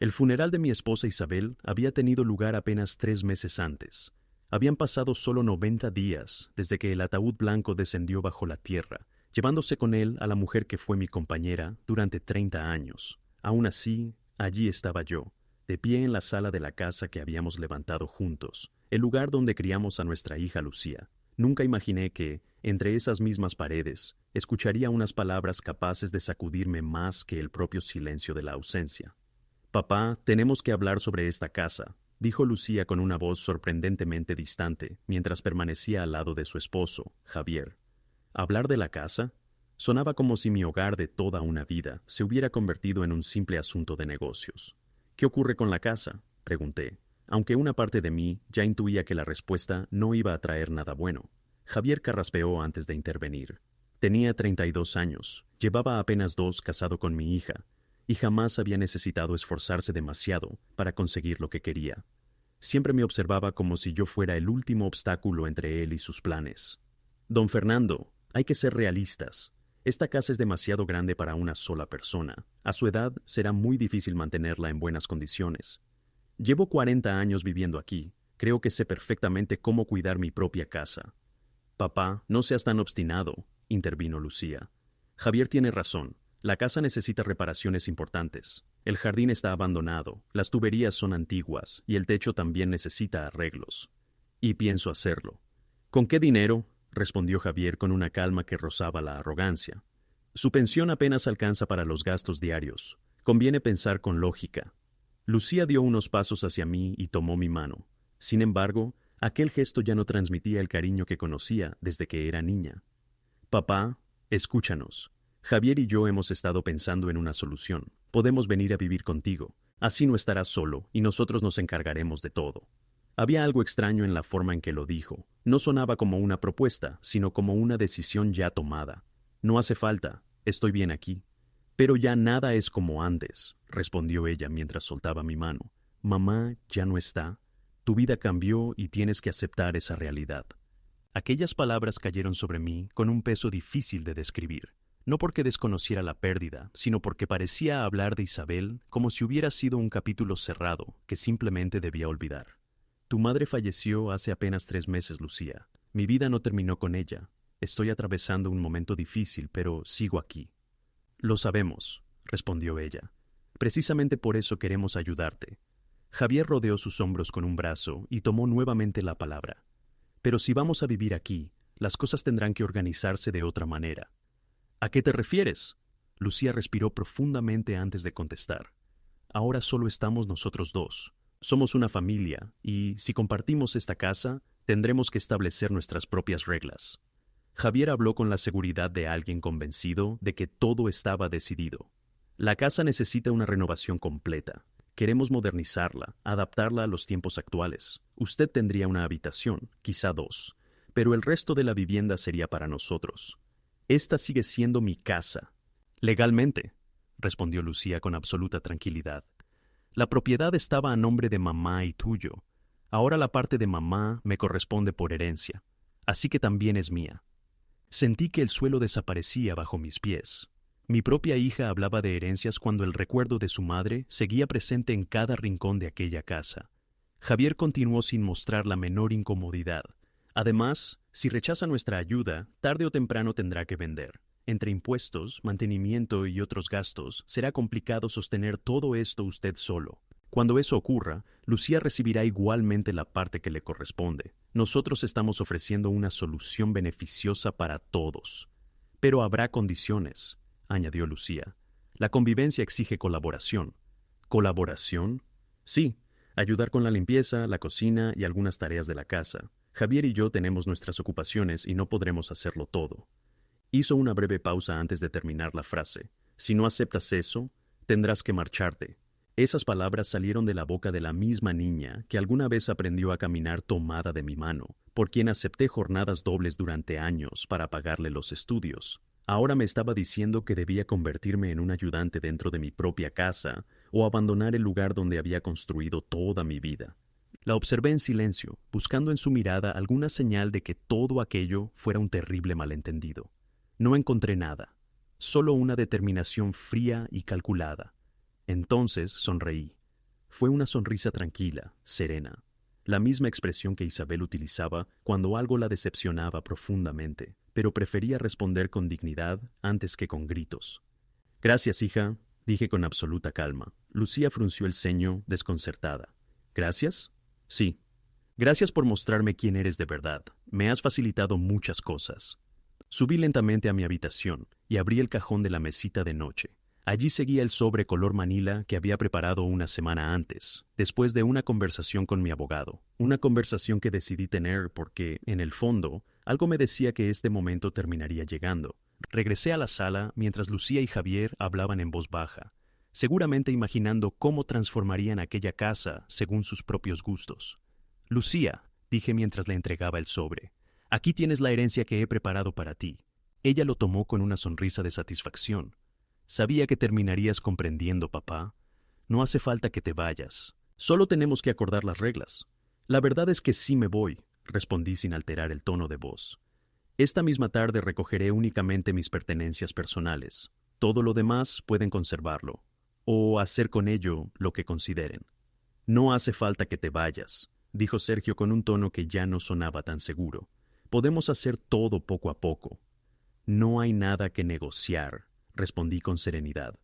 El funeral de mi esposa Isabel había tenido lugar apenas 3 meses antes. Habían pasado solo 90 días desde que el ataúd blanco descendió bajo la tierra, llevándose con él a la mujer que fue mi compañera durante 30 años. Aún así, allí estaba yo, de pie en la sala de la casa que habíamos levantado juntos, el lugar donde criamos a nuestra hija Lucía. Nunca imaginé que, entre esas mismas paredes, escucharía unas palabras capaces de sacudirme más que el propio silencio de la ausencia. «Papá, tenemos que hablar sobre esta casa», dijo Lucía con una voz sorprendentemente distante, mientras permanecía al lado de su esposo, Javier. ¿Hablar de la casa? Sonaba como si mi hogar de toda una vida se hubiera convertido en un simple asunto de negocios. «¿Qué ocurre con la casa?», pregunté, aunque una parte de mí ya intuía que la respuesta no iba a traer nada bueno. Javier carraspeó antes de intervenir. Tenía 32 años, llevaba apenas 2 casado con mi hija, y jamás había necesitado esforzarse demasiado para conseguir lo que quería. Siempre me observaba como si yo fuera el último obstáculo entre él y sus planes. «Don Fernando, hay que ser realistas. Esta casa es demasiado grande para una sola persona. A su edad será muy difícil mantenerla en buenas condiciones. Llevo 40 años viviendo aquí. Creo que sé perfectamente cómo cuidar mi propia casa». «Papá, no seas tan obstinado», intervino Lucía. «Javier tiene razón. La casa necesita reparaciones importantes. El jardín está abandonado, las tuberías son antiguas y el techo también necesita arreglos. Y pienso hacerlo». «¿Con qué dinero?», respondió Javier con una calma que rozaba la arrogancia. «Su pensión apenas alcanza para los gastos diarios. Conviene pensar con lógica». Lucía dio unos pasos hacia mí y tomó mi mano. Sin embargo, aquel gesto ya no transmitía el cariño que conocía desde que era niña. «Papá, escúchanos. Javier y yo hemos estado pensando en una solución. Podemos venir a vivir contigo. Así no estarás solo y nosotros nos encargaremos de todo». Había algo extraño en la forma en que lo dijo. No sonaba como una propuesta, sino como una decisión ya tomada. «No hace falta. Estoy bien aquí». «Pero ya nada es como antes», respondió ella mientras soltaba mi mano. «Mamá ya no está. Tu vida cambió y tienes que aceptar esa realidad». Aquellas palabras cayeron sobre mí con un peso difícil de describir. No porque desconociera la pérdida, sino porque parecía hablar de Isabel como si hubiera sido un capítulo cerrado que simplemente debía olvidar. «Tu madre falleció hace apenas 3 meses, Lucía. Mi vida no terminó con ella. Estoy atravesando un momento difícil, pero sigo aquí». «Lo sabemos», respondió ella. «Precisamente por eso queremos ayudarte». Javier rodeó sus hombros con un brazo y tomó nuevamente la palabra. «Pero si vamos a vivir aquí, las cosas tendrán que organizarse de otra manera». «¿A qué te refieres?». Lucía respiró profundamente antes de contestar. «Ahora solo estamos nosotros dos. Somos una familia y, si compartimos esta casa, tendremos que establecer nuestras propias reglas». Javier habló con la seguridad de alguien convencido de que todo estaba decidido. «La casa necesita una renovación completa. Queremos modernizarla, adaptarla a los tiempos actuales. Usted tendría una habitación, quizá 2, pero el resto de la vivienda sería para nosotros. Esta sigue siendo mi casa». «Legalmente», respondió Lucía con absoluta tranquilidad. «La propiedad estaba a nombre de mamá y tuyo. Ahora la parte de mamá me corresponde por herencia, así que también es mía». Sentí que el suelo desaparecía bajo mis pies. Mi propia hija hablaba de herencias cuando el recuerdo de su madre seguía presente en cada rincón de aquella casa. Javier continuó sin mostrar la menor incomodidad. «Además, si rechaza nuestra ayuda, tarde o temprano tendrá que vender. Entre impuestos, mantenimiento y otros gastos, será complicado sostener todo esto usted solo. Cuando eso ocurra, Lucía recibirá igualmente la parte que le corresponde. Nosotros estamos ofreciendo una solución beneficiosa para todos». «Pero habrá condiciones», añadió Lucía. «La convivencia exige colaboración». «¿Colaboración?». «Sí, ayudar con la limpieza, la cocina y algunas tareas de la casa. Javier y yo tenemos nuestras ocupaciones y no podremos hacerlo todo». Hizo una breve pausa antes de terminar la frase. «Si no aceptas eso, tendrás que marcharte». Esas palabras salieron de la boca de la misma niña que alguna vez aprendió a caminar tomada de mi mano, por quien acepté jornadas dobles durante años para pagarle los estudios. Ahora me estaba diciendo que debía convertirme en un ayudante dentro de mi propia casa o abandonar el lugar donde había construido toda mi vida. La observé en silencio, buscando en su mirada alguna señal de que todo aquello fuera un terrible malentendido. No encontré nada, solo una determinación fría y calculada. Entonces sonreí. Fue una sonrisa tranquila, serena, la misma expresión que Isabel utilizaba cuando algo la decepcionaba profundamente, pero prefería responder con dignidad antes que con gritos. «Gracias, hija», dije con absoluta calma. Lucía frunció el ceño, desconcertada. «¿Gracias?» «Sí. Gracias por mostrarme quién eres de verdad. Me has facilitado muchas cosas». Subí lentamente a mi habitación y abrí el cajón de la mesita de noche. Allí seguía el sobre color manila que había preparado una semana antes, después de una conversación con mi abogado. Una conversación que decidí tener porque, en el fondo, algo me decía que este momento terminaría llegando. Regresé a la sala mientras Lucía y Javier hablaban en voz baja, seguramente imaginando cómo transformarían aquella casa según sus propios gustos. «Lucía», dije mientras le entregaba el sobre, «aquí tienes la herencia que he preparado para ti». Ella lo tomó con una sonrisa de satisfacción. «Sabía que terminarías comprendiendo, papá. No hace falta que te vayas. Solo tenemos que acordar las reglas». «La verdad es que sí me voy», respondí sin alterar el tono de voz. «Esta misma tarde recogeré únicamente mis pertenencias personales. Todo lo demás pueden conservarlo, o hacer con ello lo que consideren». «No hace falta que te vayas», dijo Sergio con un tono que ya no sonaba tan seguro. «Podemos hacer todo poco a poco». «No hay nada que negociar», respondí con serenidad.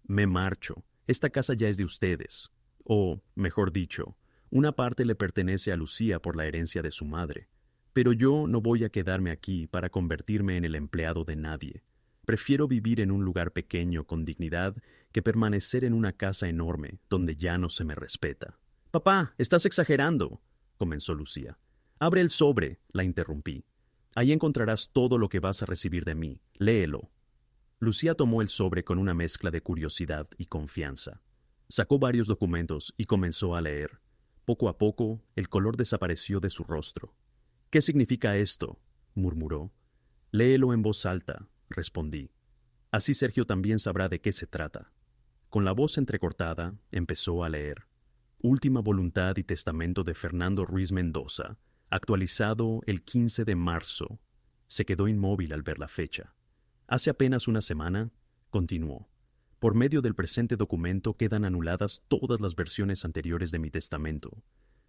«Me marcho. Esta casa ya es de ustedes. O, mejor dicho, una parte le pertenece a Lucía por la herencia de su madre. Pero yo no voy a quedarme aquí para convertirme en el empleado de nadie. Prefiero vivir en un lugar pequeño con dignidad que permanecer en una casa enorme donde ya no se me respeta». «Papá, estás exagerando», comenzó Lucía. «Abre el sobre», la interrumpí. «Ahí encontrarás todo lo que vas a recibir de mí. Léelo». Lucía tomó el sobre con una mezcla de curiosidad y confianza. Sacó varios documentos y comenzó a leer. Poco a poco, el color desapareció de su rostro. «¿Qué significa esto?», murmuró. «Léelo en voz alta», respondí. «Así Sergio también sabrá de qué se trata». Con la voz entrecortada, empezó a leer. «Última voluntad y testamento de Fernando Ruiz Mendoza, actualizado el 15 de marzo». Se quedó inmóvil al ver la fecha. «Hace apenas una semana», continuó, «por medio del presente documento quedan anuladas todas las versiones anteriores de mi testamento.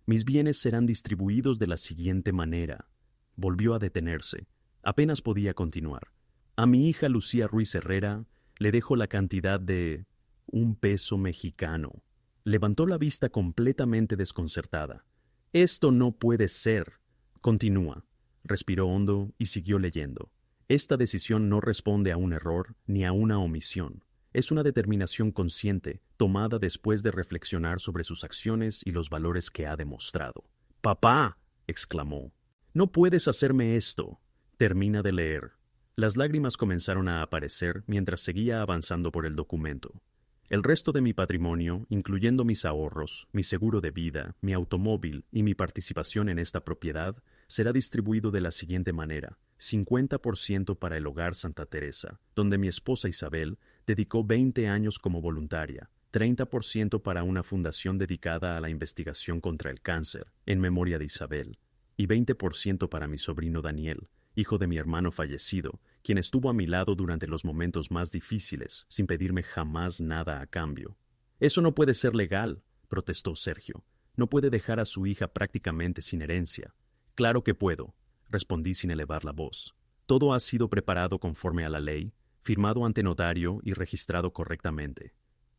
Mis bienes serán distribuidos de la siguiente manera». Volvió a detenerse. Apenas podía continuar. «A mi hija Lucía Ruiz Herrera le dejo la cantidad de $1 mexicano». Levantó la vista completamente desconcertada. «Esto no puede ser». «Continúa». Respiró hondo y siguió leyendo. «Esta decisión no responde a un error ni a una omisión. Es una determinación consciente, tomada después de reflexionar sobre sus acciones y los valores que ha demostrado». «¡Papá!», exclamó. «No puedes hacerme esto». «Termina de leer». Las lágrimas comenzaron a aparecer mientras seguía avanzando por el documento. «El resto de mi patrimonio, incluyendo mis ahorros, mi seguro de vida, mi automóvil y mi participación en esta propiedad, será distribuido de la siguiente manera: 50% para el Hogar Santa Teresa, donde mi esposa Isabel dedicó 20 años como voluntaria, 30% para una fundación dedicada a la investigación contra el cáncer, en memoria de Isabel, y 20% para mi sobrino Daniel, hijo de mi hermano fallecido, quien estuvo a mi lado durante los momentos más difíciles, sin pedirme jamás nada a cambio». «Eso no puede ser legal», protestó Sergio. «No puede dejar a su hija prácticamente sin herencia». «Claro que puedo», respondí sin elevar la voz. «Todo ha sido preparado conforme a la ley, firmado ante notario y registrado correctamente».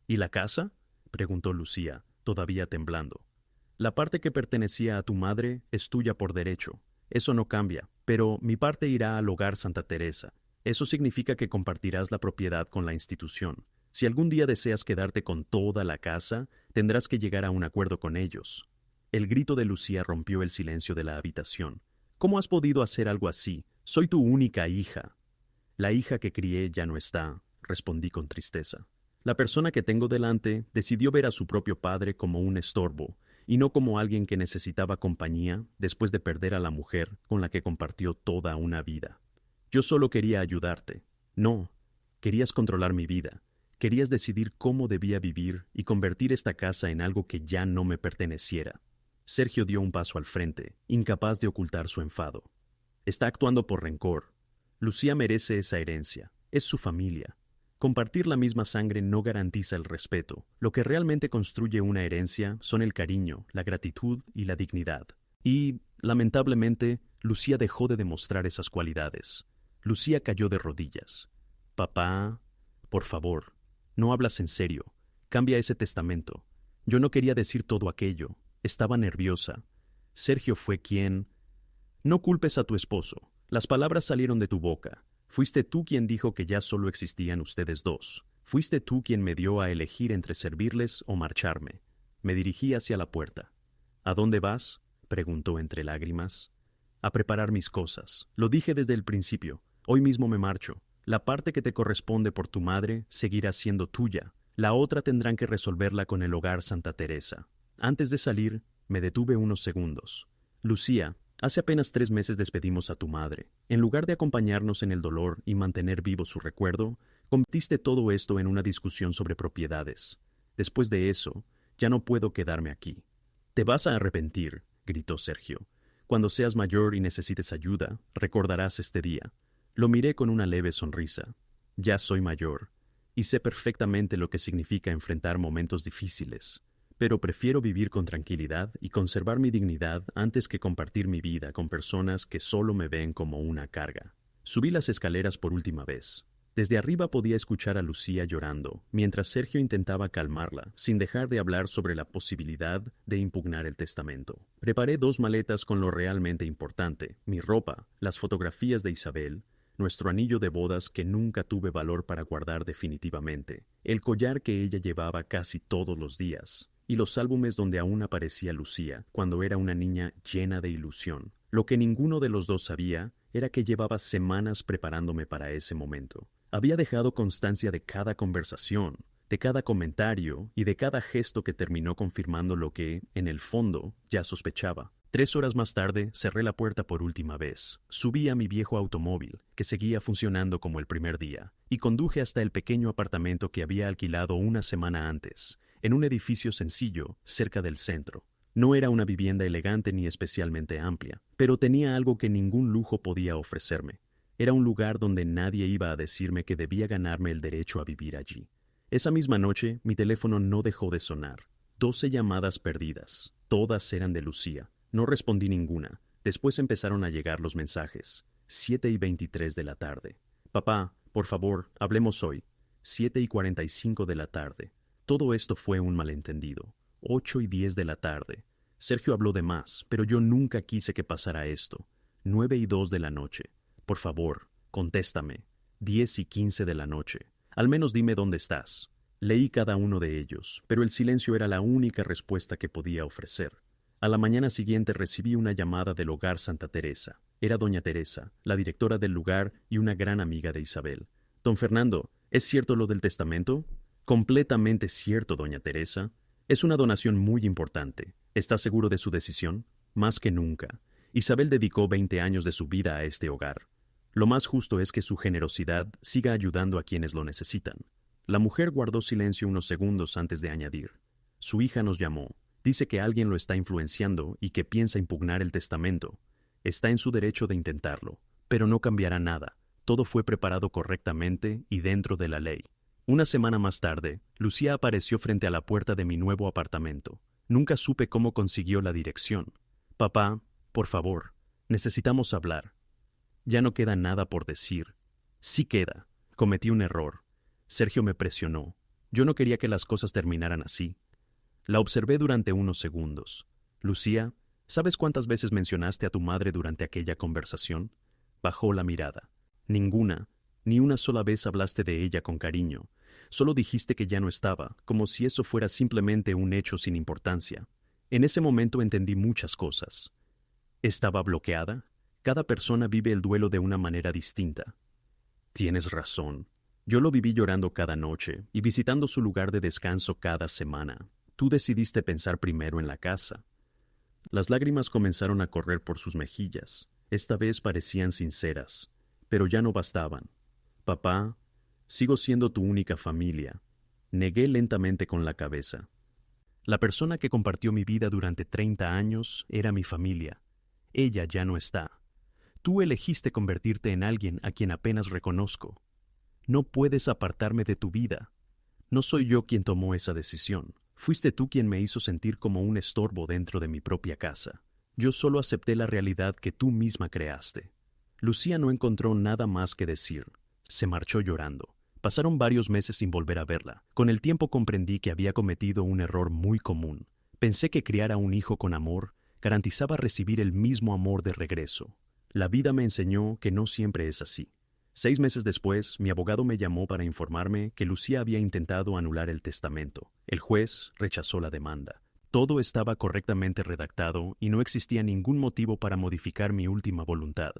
«¿Y la casa?», preguntó Lucía, todavía temblando. «La parte que pertenecía a tu madre es tuya por derecho. Eso no cambia, pero mi parte irá al Hogar Santa Teresa. Eso significa que compartirás la propiedad con la institución. Si algún día deseas quedarte con toda la casa, tendrás que llegar a un acuerdo con ellos». El grito de Lucía rompió el silencio de la habitación. «¿Cómo has podido hacer algo así? Soy tu única hija». «La hija que crié ya no está», respondí con tristeza. «La persona que tengo delante decidió ver a su propio padre como un estorbo, y no como alguien que necesitaba compañía después de perder a la mujer con la que compartió toda una vida. Yo solo quería ayudarte. No, querías controlar mi vida. Querías decidir cómo debía vivir y convertir esta casa en algo que ya no me perteneciera». Sergio dio un paso al frente, incapaz de ocultar su enfado. «Está actuando por rencor. Lucía merece esa herencia. Es su familia. Compartir la misma sangre no garantiza el respeto. Lo que realmente construye una herencia son el cariño, la gratitud y la dignidad. Y, lamentablemente, Lucía dejó de demostrar esas cualidades. Lucía cayó de rodillas. Papá, por favor, no hablas en serio. Cambia ese testamento. Yo no quería decir todo aquello. Estaba nerviosa. Sergio fue quien... No culpes a tu esposo. Las palabras salieron de tu boca. Fuiste tú quien dijo que ya solo existían ustedes dos. Fuiste tú quien me dio a elegir entre servirles o marcharme. Me dirigí hacia la puerta. ¿A dónde vas?, preguntó entre lágrimas. A preparar mis cosas. Lo dije desde el principio. Hoy mismo me marcho. La parte que te corresponde por tu madre seguirá siendo tuya. La otra tendrán que resolverla con el Hogar Santa Teresa. Antes de salir, me detuve unos segundos. Lucía, hace apenas 3 meses despedimos a tu madre. En lugar de acompañarnos en el dolor y mantener vivo su recuerdo, convertiste todo esto en una discusión sobre propiedades. Después de eso, ya no puedo quedarme aquí. Te vas a arrepentir, gritó Sergio. Cuando seas mayor y necesites ayuda, recordarás este día. Lo miré con una leve sonrisa. Ya soy mayor, y sé perfectamente lo que significa enfrentar momentos difíciles. Pero prefiero vivir con tranquilidad y conservar mi dignidad antes que compartir mi vida con personas que solo me ven como una carga. Subí las escaleras por última vez. Desde arriba podía escuchar a Lucía llorando, mientras Sergio intentaba calmarla, sin dejar de hablar sobre la posibilidad de impugnar el testamento. Preparé 2 maletas con lo realmente importante: mi ropa, las fotografías de Isabel, nuestro anillo de bodas que nunca tuve valor para guardar definitivamente, el collar que ella llevaba casi todos los días, y los álbumes donde aún aparecía Lucía cuando era una niña llena de ilusión. Lo que ninguno de los dos sabía era que llevaba semanas preparándome para ese momento. Había dejado constancia de cada conversación, de cada comentario y de cada gesto que terminó confirmando lo que, en el fondo, ya sospechaba. 3 horas más tarde, cerré la puerta por última vez. Subí a mi viejo automóvil, que seguía funcionando como el primer día, y conduje hasta el pequeño apartamento que había alquilado una semana antes, en un edificio sencillo, cerca del centro. No era una vivienda elegante ni especialmente amplia, pero tenía algo que ningún lujo podía ofrecerme. Era un lugar donde nadie iba a decirme que debía ganarme el derecho a vivir allí. Esa misma noche, mi teléfono no dejó de sonar. 12 llamadas perdidas. Todas eran de Lucía. No respondí ninguna. Después empezaron a llegar los mensajes. 7:23 de la tarde. Papá, por favor, hablemos hoy. 7:45 de la tarde. Todo esto fue un malentendido. 8:10 de la tarde. Sergio habló de más, pero yo nunca quise que pasara esto. 9:02 de la noche. Por favor, contéstame. 10:15 de la noche. Al menos dime dónde estás. Leí cada uno de ellos, pero el silencio era la única respuesta que podía ofrecer. A la mañana siguiente recibí una llamada del Hogar Santa Teresa. Era doña Teresa, la directora del lugar y una gran amiga de Isabel. Don Fernando, ¿es cierto lo del testamento? Completamente cierto, doña Teresa. Es una donación muy importante. ¿Está seguro de su decisión? Más que nunca. Isabel dedicó 20 años de su vida a este hogar. Lo más justo es que su generosidad siga ayudando a quienes lo necesitan. La mujer guardó silencio unos segundos antes de añadir. Su hija nos llamó. Dice que alguien lo está influenciando y que piensa impugnar el testamento. Está en su derecho de intentarlo, pero no cambiará nada. Todo fue preparado correctamente y dentro de la ley. Una semana más tarde, Lucía apareció frente a la puerta de mi nuevo apartamento. Nunca supe cómo consiguió la dirección. Papá, por favor, necesitamos hablar. Ya no queda nada por decir. Sí queda. Cometí un error. Sergio me presionó. Yo no quería que las cosas terminaran así. La observé durante unos segundos. Lucía, ¿sabes cuántas veces mencionaste a tu madre durante aquella conversación? Bajó la mirada. Ninguna. Ni una sola vez hablaste de ella con cariño. Solo dijiste que ya no estaba, como si eso fuera simplemente un hecho sin importancia. En ese momento entendí muchas cosas. ¿Estaba bloqueada? Cada persona vive el duelo de una manera distinta. Tienes razón. Yo lo viví llorando cada noche y visitando su lugar de descanso cada semana. Tú decidiste pensar primero en la casa. Las lágrimas comenzaron a correr por sus mejillas. Esta vez parecían sinceras, pero ya no bastaban. Papá, sigo siendo tu única familia. Negué lentamente con la cabeza. La persona que compartió mi vida durante 30 años era mi familia. Ella ya no está. Tú elegiste convertirte en alguien a quien apenas reconozco. No puedes apartarme de tu vida. No soy yo quien tomó esa decisión. Fuiste tú quien me hizo sentir como un estorbo dentro de mi propia casa. Yo solo acepté la realidad que tú misma creaste. Lucía no encontró nada más que decir. Se marchó llorando. Pasaron varios meses sin volver a verla. Con el tiempo comprendí que había cometido un error muy común. Pensé que criar a un hijo con amor garantizaba recibir el mismo amor de regreso. La vida me enseñó que no siempre es así. 6 meses después, mi abogado me llamó para informarme que Lucía había intentado anular el testamento. El juez rechazó la demanda. Todo estaba correctamente redactado y no existía ningún motivo para modificar mi última voluntad.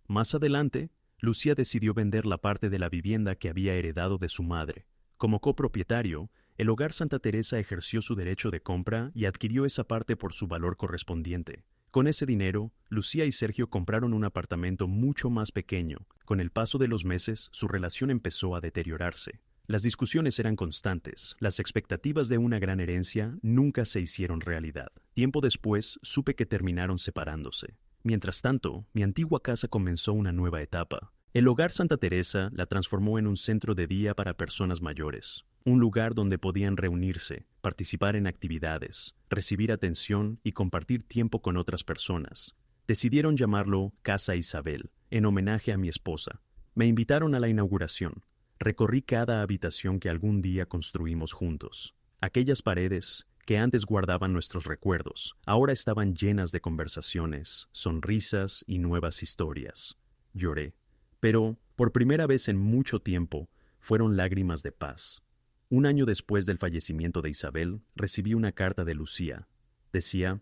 Más adelante, Lucía decidió vender la parte de la vivienda que había heredado de su madre. Como copropietario, el Hogar Santa Teresa ejerció su derecho de compra y adquirió esa parte por su valor correspondiente. Con ese dinero, Lucía y Sergio compraron un apartamento mucho más pequeño. Con el paso de los meses, su relación empezó a deteriorarse. Las discusiones eran constantes. Las expectativas de una gran herencia nunca se hicieron realidad. Tiempo después, supe que terminaron separándose. Mientras tanto, mi antigua casa comenzó una nueva etapa. El Hogar Santa Teresa la transformó en un centro de día para personas mayores. Un lugar donde podían reunirse, participar en actividades, recibir atención y compartir tiempo con otras personas. Decidieron llamarlo Casa Isabel, en homenaje a mi esposa. Me invitaron a la inauguración. Recorrí cada habitación que algún día construimos juntos. Aquellas paredes, que antes guardaban nuestros recuerdos, ahora estaban llenas de conversaciones, sonrisas y nuevas historias. Lloré. Pero, por primera vez en mucho tiempo, fueron lágrimas de paz. Un año después del fallecimiento de Isabel, recibí una carta de Lucía. Decía: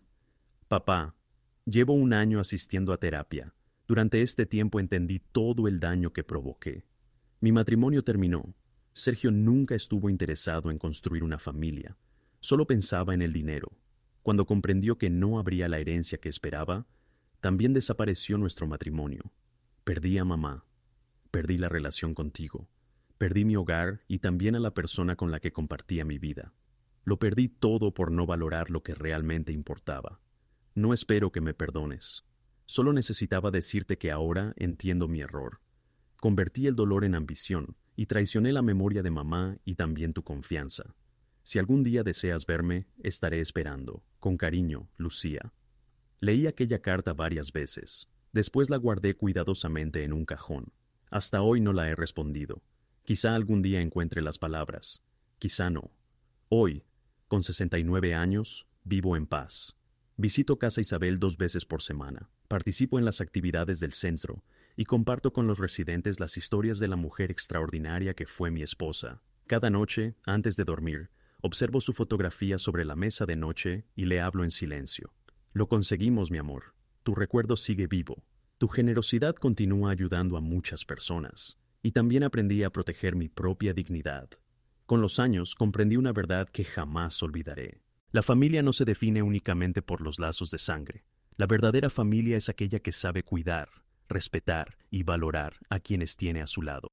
«Papá, llevo un año asistiendo a terapia. Durante este tiempo entendí todo el daño que provoqué. Mi matrimonio terminó. Sergio nunca estuvo interesado en construir una familia. Solo pensaba en el dinero. Cuando comprendió que no habría la herencia que esperaba, también desapareció nuestro matrimonio. Perdí a mamá. Perdí la relación contigo. Perdí mi hogar y también a la persona con la que compartía mi vida. Lo perdí todo por no valorar lo que realmente importaba. No espero que me perdones. Solo necesitaba decirte que ahora entiendo mi error. Convertí el dolor en ambición y traicioné la memoria de mamá y también tu confianza. Si algún día deseas verme, estaré esperando. Con cariño, Lucía». Leí aquella carta varias veces. Después la guardé cuidadosamente en un cajón. Hasta hoy no la he respondido. Quizá algún día encuentre las palabras. Quizá no. Hoy, con 69 años, vivo en paz. Visito Casa Isabel 2 veces por semana. Participo en las actividades del centro y comparto con los residentes las historias de la mujer extraordinaria que fue mi esposa. Cada noche, antes de dormir, observo su fotografía sobre la mesa de noche y le hablo en silencio. Lo conseguimos, mi amor. Tu recuerdo sigue vivo. Tu generosidad continúa ayudando a muchas personas. Y también aprendí a proteger mi propia dignidad. Con los años comprendí una verdad que jamás olvidaré. La familia no se define únicamente por los lazos de sangre. La verdadera familia es aquella que sabe cuidar, respetar y valorar a quienes tiene a su lado.